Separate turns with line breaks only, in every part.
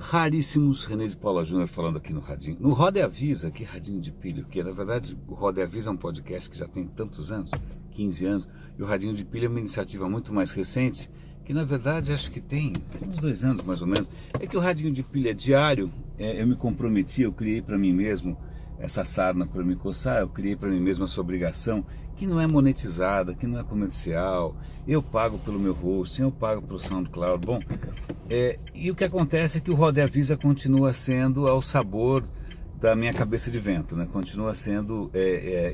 Raríssimos, René de Paula Júnior falando aqui no Radinho. No Roda e Avisa, que Radinho de Pilha, que na verdade o Roda e Avisa é um podcast que já tem tantos anos, 15 anos, e o Radinho de Pilha é uma iniciativa muito mais recente, que na verdade acho que tem uns 2 anos mais ou menos. É que o Radinho de Pilha é diário, eu me comprometi, eu criei para mim mesmo essa sarna para me coçar, eu criei para mim mesmo essa obrigação, que não é monetizada, que não é comercial, eu pago pelo meu hosting, eu pago pelo SoundCloud. Bom, e o que acontece é que o Roda e Avisa continua sendo ao sabor da minha cabeça de vento, né? Continua sendo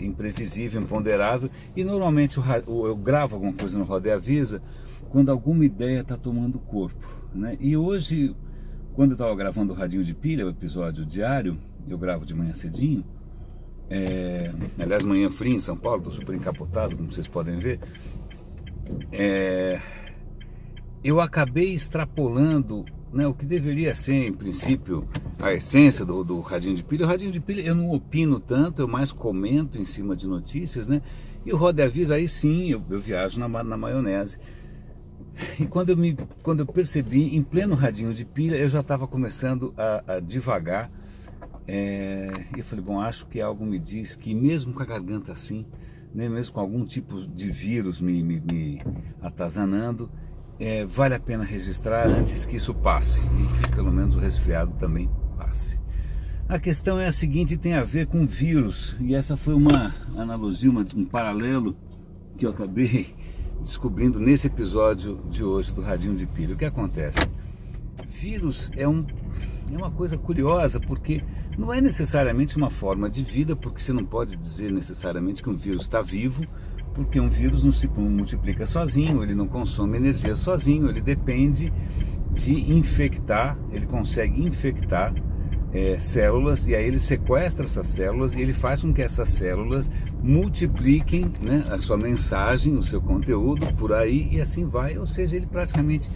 imprevisível, imponderável, e normalmente eu gravo alguma coisa no Roda e Avisa quando alguma ideia está tomando corpo, né? E hoje, quando eu estava gravando o Radinho de Pilha, o episódio diário, eu gravo de manhã cedinho, aliás, manhã fria em São Paulo, estou super encapotado, como vocês podem ver, eu acabei extrapolando, né, o que deveria ser, em princípio, a essência do Radinho de Pilha. O Radinho de Pilha eu não opino tanto, eu mais comento em cima de notícias, né? E o Roda e Avisa, aí sim, eu viajo na maionese. E quando eu percebi, em pleno Radinho de Pilha, eu já estava começando a divagar. E eu falei, bom, acho que algo me diz que mesmo com a garganta assim, né, mesmo com algum tipo de vírus me atazanando, vale a pena registrar antes que isso passe, e que pelo menos o resfriado também passe. A questão é a seguinte, tem a ver com vírus, e essa foi uma analogia, um paralelo que eu acabei descobrindo nesse episódio de hoje do Radinho de Pilha. O que acontece? Vírus é uma coisa curiosa, porque não é necessariamente uma forma de vida, porque você não pode dizer necessariamente que um vírus está vivo, porque um vírus não se multiplica sozinho, ele não consome energia sozinho, ele depende de infectar, ele consegue infectar células, e aí ele sequestra essas células e ele faz com que essas células multipliquem, né, a sua mensagem, o seu conteúdo por aí, e assim vai, ou seja, ele praticamente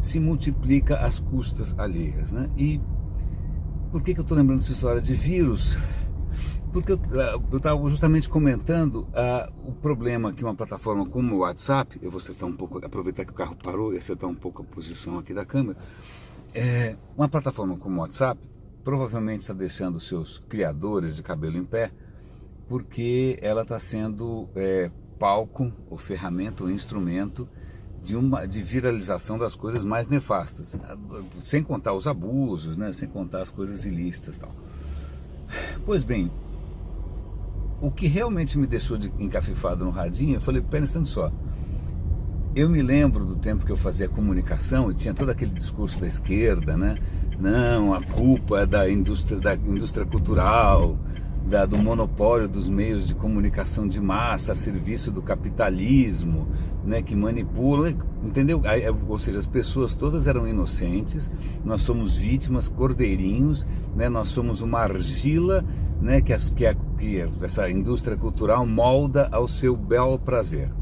se multiplica às custas alheias, né? E por que eu estou lembrando dessa história de vírus? Porque eu estava justamente comentando o problema que uma plataforma como o WhatsApp, eu vou acertar um pouco, aproveitar que o carro parou e acertar um pouco a posição aqui da câmera, uma plataforma como o WhatsApp provavelmente está deixando seus criadores de cabelo em pé, porque ela está sendo palco, ou ferramenta, ou instrumento de viralização das coisas mais nefastas, sem contar os abusos, né? Sem contar as coisas ilícitas e tal. Pois bem, o que realmente me deixou encafifado no radinho, eu falei, pera um instante só, eu me lembro do tempo que eu fazia comunicação e tinha todo aquele discurso da esquerda, né? Não, a culpa é da indústria cultural, do monopólio dos meios de comunicação de massa a serviço do capitalismo, né, que manipula, entendeu? Ou seja, as pessoas todas eram inocentes, nós somos vítimas, cordeirinhos, né, nós somos uma argila, né, que essa indústria cultural molda ao seu belo prazer.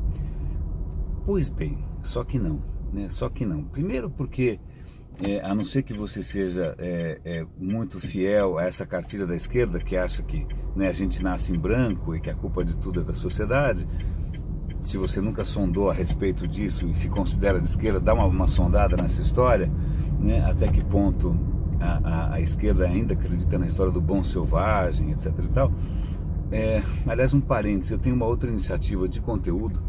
Pois bem, só que não, né? Só que não. Primeiro porque, a não ser que você seja muito fiel a essa cartilha da esquerda, que acha que, né, a gente nasce em branco e que a culpa de tudo é da sociedade, se você nunca sondou a respeito disso e se considera de esquerda, dá uma sondada nessa história, né, até que ponto a esquerda ainda acredita na história do bom selvagem, etc. e tal. Aliás, um parênteses, eu tenho uma outra iniciativa de conteúdo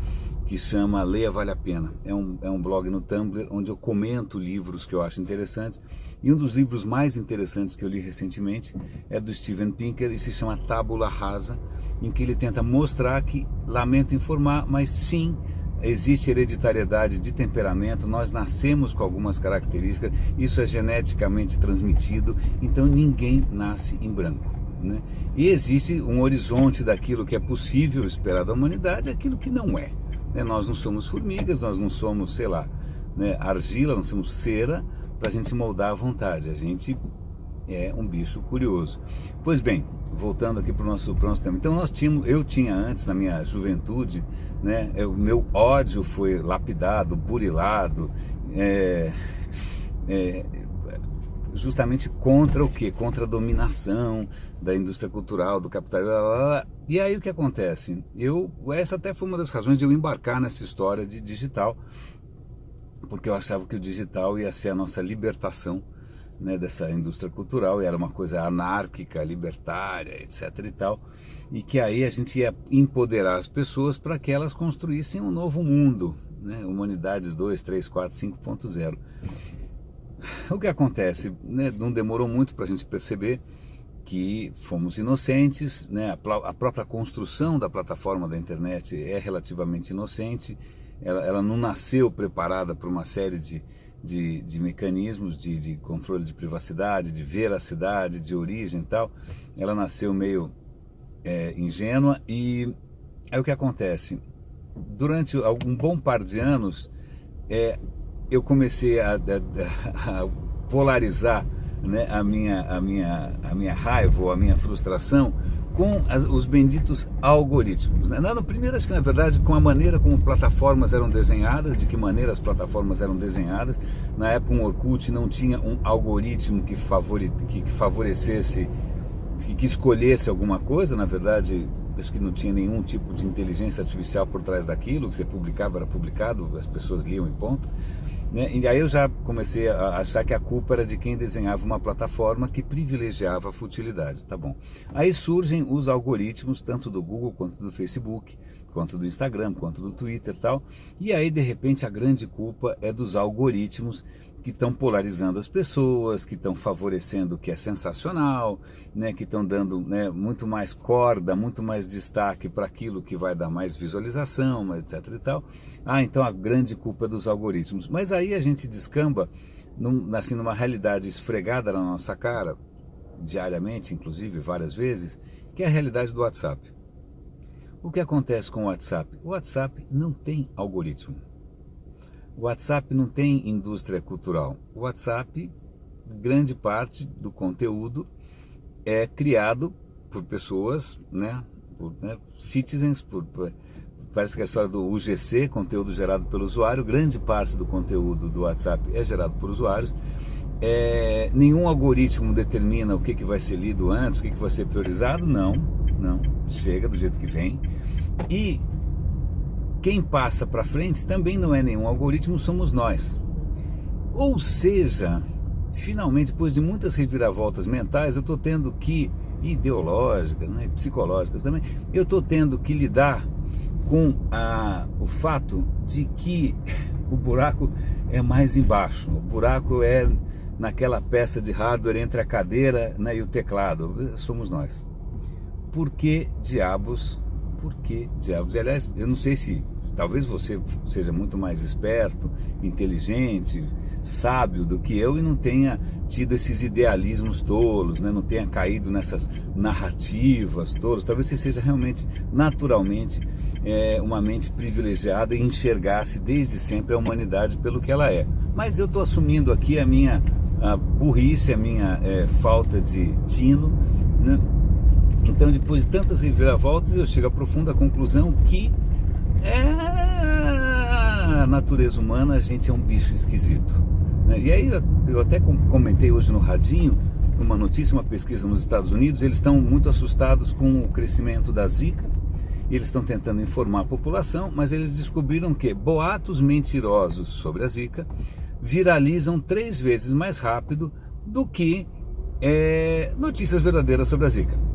que chama Leia Vale a Pena. É um blog no Tumblr onde eu comento livros que eu acho interessantes. E um dos livros mais interessantes que eu li recentemente é do Steven Pinker e se chama Tábula Rasa, em que ele tenta mostrar que, lamento informar, mas sim, existe hereditariedade de temperamento, nós nascemos com algumas características, isso é geneticamente transmitido, então ninguém nasce em branco, né? E existe um horizonte daquilo que é possível esperar da humanidade, aquilo que não é. Nós não somos formigas, nós não somos, sei lá, né, argila, não somos cera para a gente moldar à vontade, a gente é um bicho curioso. Pois bem, voltando aqui para o nosso tema, então eu tinha antes, na minha juventude, né, o meu ódio foi lapidado, burilado, justamente contra o quê? Contra a dominação da indústria cultural, do capitalismo, E aí o que acontece? Essa até foi uma das razões de eu embarcar nessa história de digital, porque eu achava que o digital ia ser a nossa libertação, né, dessa indústria cultural, e era uma coisa anárquica, libertária, etc. e tal, e que aí a gente ia empoderar as pessoas para que elas construíssem um novo mundo, né, Humanidades 2, 3, 4, 5.0. O que acontece, né, não demorou muito para a gente perceber que fomos inocentes, né, a própria construção da plataforma da internet é relativamente inocente, ela não nasceu preparada para uma série de mecanismos de controle de privacidade, de veracidade, de origem e tal. Ela nasceu meio ingênua, e aí o que acontece? Durante algum bom par de anos, eu comecei a polarizar, né, a minha raiva ou a minha frustração com os benditos algoritmos, né? No primeiro, acho que na verdade com a maneira como plataformas eram desenhadas, de que maneira as plataformas eram desenhadas. Na época o Orkut não tinha um algoritmo que favorecesse, que escolhesse alguma coisa. Na verdade, acho que não tinha nenhum tipo de inteligência artificial por trás daquilo, que você publicava era publicado, as pessoas liam e ponto. Né? E aí eu já comecei a achar que a culpa era de quem desenhava uma plataforma que privilegiava a futilidade. Tá bom. Aí surgem os algoritmos, tanto do Google, quanto do Facebook, quanto do Instagram, quanto do Twitter e tal. E aí, de repente, a grande culpa é dos algoritmos que estão polarizando as pessoas, que estão favorecendo o que é sensacional, né, que estão dando, né, muito mais corda, muito mais destaque para aquilo que vai dar mais visualização, etc. e tal. Então a grande culpa é dos algoritmos. Mas aí a gente descamba assim, numa realidade esfregada na nossa cara, diariamente, inclusive várias vezes, que é a realidade do WhatsApp. O que acontece com o WhatsApp? O WhatsApp não tem algoritmo. O WhatsApp não tem indústria cultural. O WhatsApp, grande parte do conteúdo é criado por pessoas, né, citizens, parece que a história do UGC, conteúdo gerado pelo usuário. Grande parte do conteúdo do WhatsApp é gerado por usuários. Nenhum algoritmo determina o que vai ser lido antes, o que vai ser priorizado. Não, chega do jeito que vem. E quem passa para frente também não é nenhum algoritmo, somos nós. Ou seja, finalmente, depois de muitas reviravoltas mentais, eu estou tendo que, ideológicas, né, psicológicas também, eu estou tendo que lidar com o fato de que o buraco é mais embaixo. O buraco é naquela peça de hardware entre a cadeira, né, e o teclado. Somos nós. Por que diabos? Aliás, eu não sei se talvez você seja muito mais esperto, inteligente, sábio do que eu e não tenha tido esses idealismos tolos, né? Não tenha caído nessas narrativas tolas. Talvez você seja realmente, naturalmente, uma mente privilegiada e enxergasse desde sempre a humanidade pelo que ela é. Mas eu estou assumindo aqui a minha burrice, a minha falta de tino, né? Então, depois de tantas reviravoltas, eu chego à profunda conclusão que a natureza humana, a gente é um bicho esquisito, né? E aí eu até comentei hoje no radinho uma notícia, uma pesquisa nos Estados Unidos. Eles estão muito assustados com o crescimento da Zika. Eles estão tentando informar a população, mas eles descobriram que boatos mentirosos sobre a Zika viralizam 3 vezes mais rápido do que notícias verdadeiras sobre a Zika.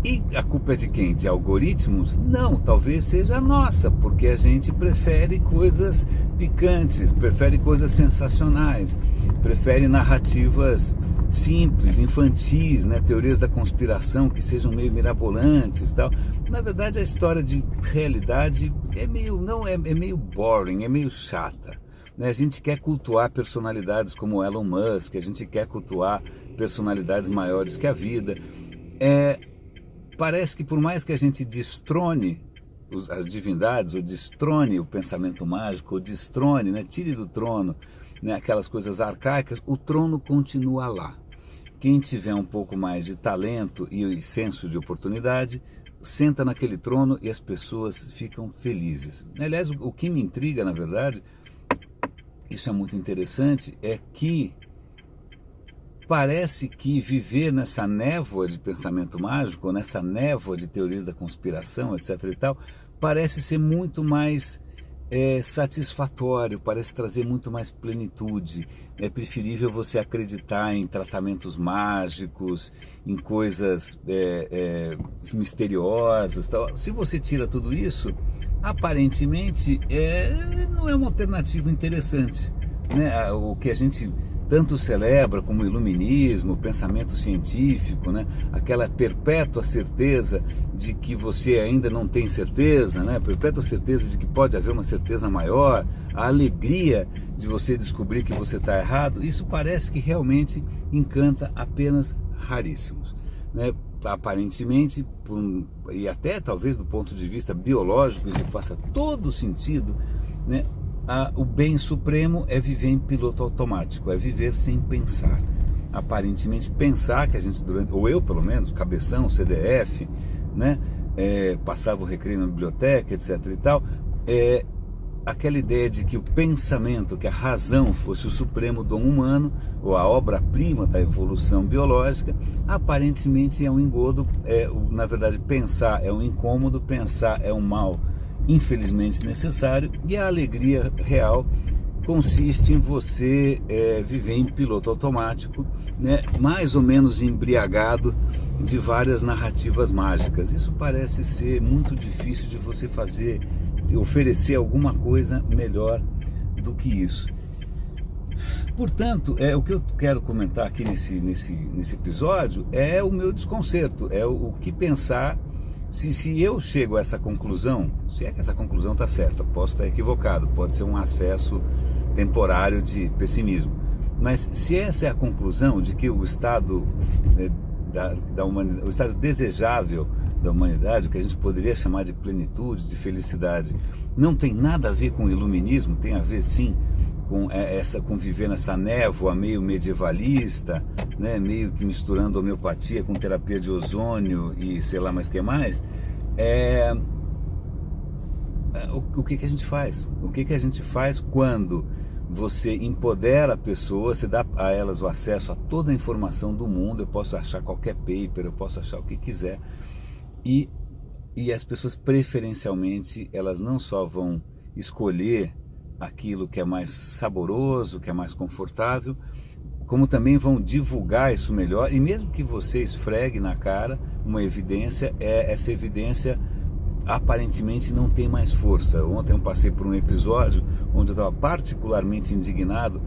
E a culpa é de quem? De algoritmos? Não, talvez seja a nossa, porque a gente prefere coisas picantes, prefere coisas sensacionais, prefere narrativas simples, infantis, né? Teorias da conspiração que sejam meio mirabolantes e tal. Na verdade, a história de realidade é meio boring, é meio chata, né? A gente quer cultuar personalidades como Elon Musk, a gente quer cultuar personalidades maiores que a vida. Parece que por mais que a gente destrone as divindades, ou destrone o pensamento mágico, ou destrone, né, tire do trono, né, aquelas coisas arcaicas, o trono continua lá. Quem tiver um pouco mais de talento e senso de oportunidade, senta naquele trono e as pessoas ficam felizes. Aliás, o que me intriga, na verdade, isso é muito interessante, é que parece que viver nessa névoa de pensamento mágico, nessa névoa de teorias da conspiração, etc. e tal, parece ser muito mais satisfatório, parece trazer muito mais plenitude, é preferível você acreditar em tratamentos mágicos, em coisas misteriosas, tal. Se você tira tudo isso, aparentemente não é uma alternativa interessante, né? O que a gente tanto celebra como o iluminismo, o pensamento científico, né? Aquela perpétua certeza de que você ainda não tem certeza, né? Perpétua certeza de que pode haver uma certeza maior, a alegria de você descobrir que você está errado, isso parece que realmente encanta apenas raríssimos, né? Aparentemente, e até talvez do ponto de vista biológico, isso faça todo sentido, né? O bem supremo é viver em piloto automático, é viver sem pensar. Aparentemente pensar que a gente ou eu pelo menos, cabeção, CDF, né, passava o recreio na biblioteca, etc e tal, aquela ideia de que o pensamento, que a razão fosse o supremo dom humano, ou a obra-prima da evolução biológica, aparentemente é um engodo, na verdade pensar é um incômodo, pensar é um mal infelizmente necessário, e a alegria real consiste em você viver em piloto automático, né, mais ou menos embriagado de várias narrativas mágicas. Isso parece ser muito difícil de você fazer, oferecer alguma coisa melhor do que isso. Portanto, o que eu quero comentar aqui nesse episódio é o meu desconcerto, é o que pensar. Se eu chego a essa conclusão, se é que essa conclusão está certa, posso estar equivocado, pode ser um acesso temporário de pessimismo, mas se essa é a conclusão de que o estado da humanidade, o estado desejável da humanidade, o que a gente poderia chamar de plenitude, de felicidade, não tem nada a ver com o iluminismo, tem a ver sim com viver nessa névoa meio medievalista, né, meio que misturando homeopatia com terapia de ozônio e sei lá mais que mais, o que a gente faz? O que a gente faz quando você empodera a pessoa, você dá a elas o acesso a toda a informação do mundo, eu posso achar qualquer paper, eu posso achar o que quiser, e as pessoas preferencialmente, elas não só vão escolher aquilo que é mais saboroso, que é mais confortável, como também vão divulgar isso melhor, e mesmo que você esfregue na cara uma evidência, essa evidência aparentemente não tem mais força. Ontem eu passei por um episódio onde eu estava particularmente indignado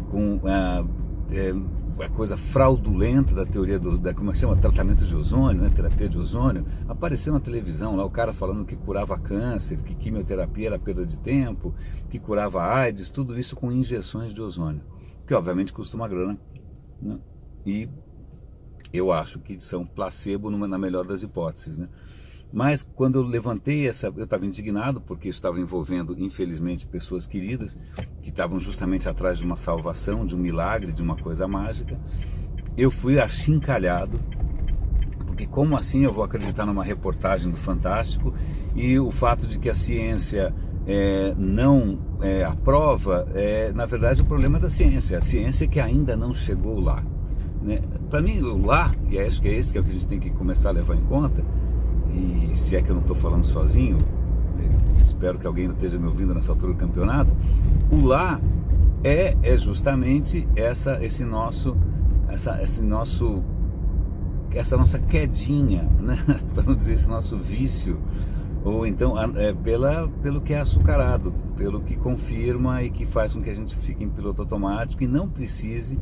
com a coisa fraudulenta da teoria como é que chama? Tratamento de ozônio, né? Terapia de ozônio. Apareceu na televisão lá o cara falando que curava câncer, que quimioterapia era perda de tempo, que curava AIDS, tudo isso com injeções de ozônio, que obviamente custa uma grana, né? E eu acho que são placebo na melhor das hipóteses, né? Mas quando eu levantei eu estava indignado porque isso estava envolvendo, infelizmente, pessoas queridas que estavam justamente atrás de uma salvação, de um milagre, de uma coisa mágica. Eu fui achincalhado, porque como assim eu vou acreditar numa reportagem do Fantástico e o fato de que a ciência não aprova, na verdade o problema é da ciência, a ciência que ainda não chegou lá, né? Para mim, o lá, e acho que é esse que é o que a gente tem que começar a levar em conta, e se é que eu não estou falando sozinho, espero que alguém esteja me ouvindo nessa altura do campeonato, o lá é justamente essa nossa quedinha, né? Para não dizer esse nosso vício, ou então pelo que é açucarado, pelo que confirma e que faz com que a gente fique em piloto automático e não precise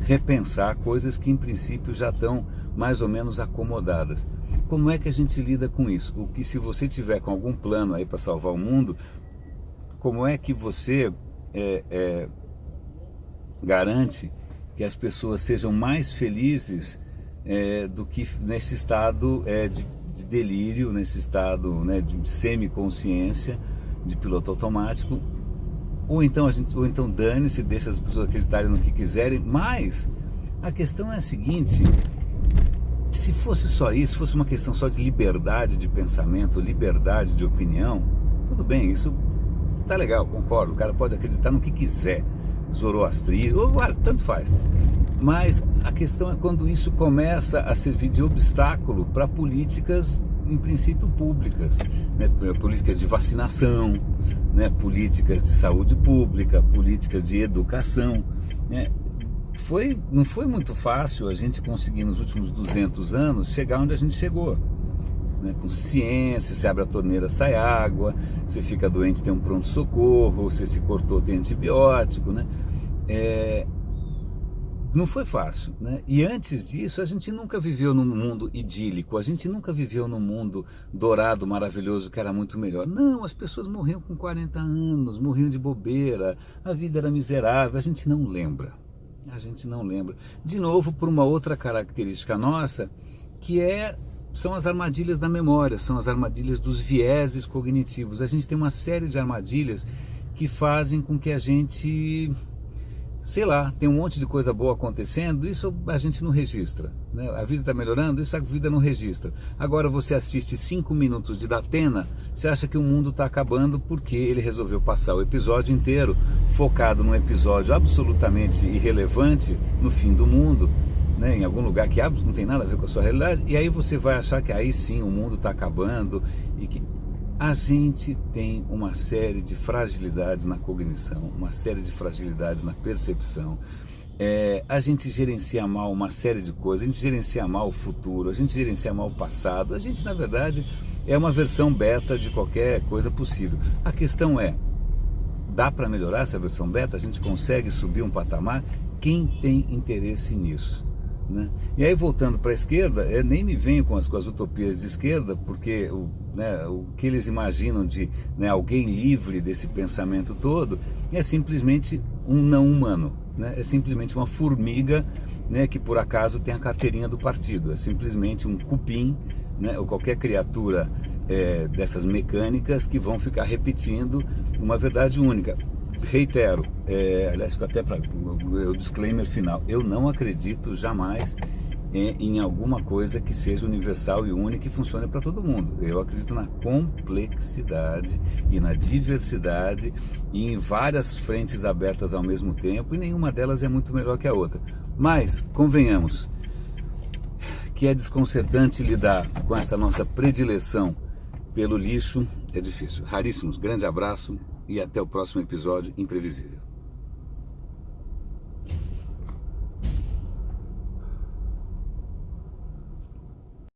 repensar coisas que em princípio já estão mais ou menos acomodadas. Como é que a gente lida com isso? O que, se você tiver com algum plano aí para salvar o mundo, como é que você garante que as pessoas sejam mais felizes do que nesse estado de delírio, nesse estado, né, de semiconsciência, de piloto automático? Ou então dane-se, deixa as pessoas acreditarem no que quiserem, mas a questão é a seguinte: se fosse só isso, fosse uma questão só de liberdade de pensamento, liberdade de opinião, tudo bem, isso tá legal, concordo, o cara pode acreditar no que quiser, zoroastrismo, ou tanto faz. Mas a questão é quando isso começa a servir de obstáculo para políticas, em princípio, públicas, né? Políticas de vacinação, né, políticas de saúde pública, políticas de educação, né? Não foi muito fácil a gente conseguir nos últimos 200 anos chegar onde a gente chegou, né? Com ciência, você abre a torneira, sai água, você fica doente, tem um pronto-socorro, você se cortou, tem antibiótico, né? Não foi fácil, né? E antes disso a gente nunca viveu num mundo idílico, a gente nunca viveu num mundo dourado, maravilhoso, que era muito melhor. Não, as pessoas morriam com 40 anos, morriam de bobeira, a vida era miserável, a gente não lembra. A gente não lembra. De novo, por uma outra característica nossa, que são as armadilhas da memória, são as armadilhas dos vieses cognitivos. A gente tem uma série de armadilhas que fazem com que a gente, sei lá, tem um monte de coisa boa acontecendo, isso a gente não registra, né? A vida está melhorando, isso a vida não registra. Agora você assiste 5 minutos de Datena, você acha que o mundo está acabando porque ele resolveu passar o episódio inteiro focado num episódio absolutamente irrelevante no fim do mundo, né? Em algum lugar que não tem nada a ver com a sua realidade, e aí você vai achar que aí sim o mundo está acabando e que... A gente tem uma série de fragilidades na cognição, uma série de fragilidades na percepção. A gente gerencia mal uma série de coisas, a gente gerencia mal o futuro, a gente gerencia mal o passado. A gente, na verdade, é uma versão beta de qualquer coisa possível. A questão é, dá para melhorar essa versão beta? A gente consegue subir um patamar? Quem tem interesse nisso? Né? E aí, voltando para a esquerda, nem me venho com as utopias de esquerda, porque o que eles imaginam de, né, alguém livre desse pensamento todo é simplesmente um não humano, né? É simplesmente uma formiga, né, que por acaso tem a carteirinha do partido, é simplesmente um cupim, né, ou qualquer criatura dessas mecânicas que vão ficar repetindo uma verdade única. Reitero, aliás, até para o disclaimer final, eu não acredito jamais em alguma coisa que seja universal e única e funcione para todo mundo. Eu acredito na complexidade e na diversidade e em várias frentes abertas ao mesmo tempo, e nenhuma delas é muito melhor que a outra. Mas, convenhamos, que é desconcertante lidar com essa nossa predileção pelo lixo, é difícil. Raríssimos, grande abraço e até o próximo episódio imprevisível.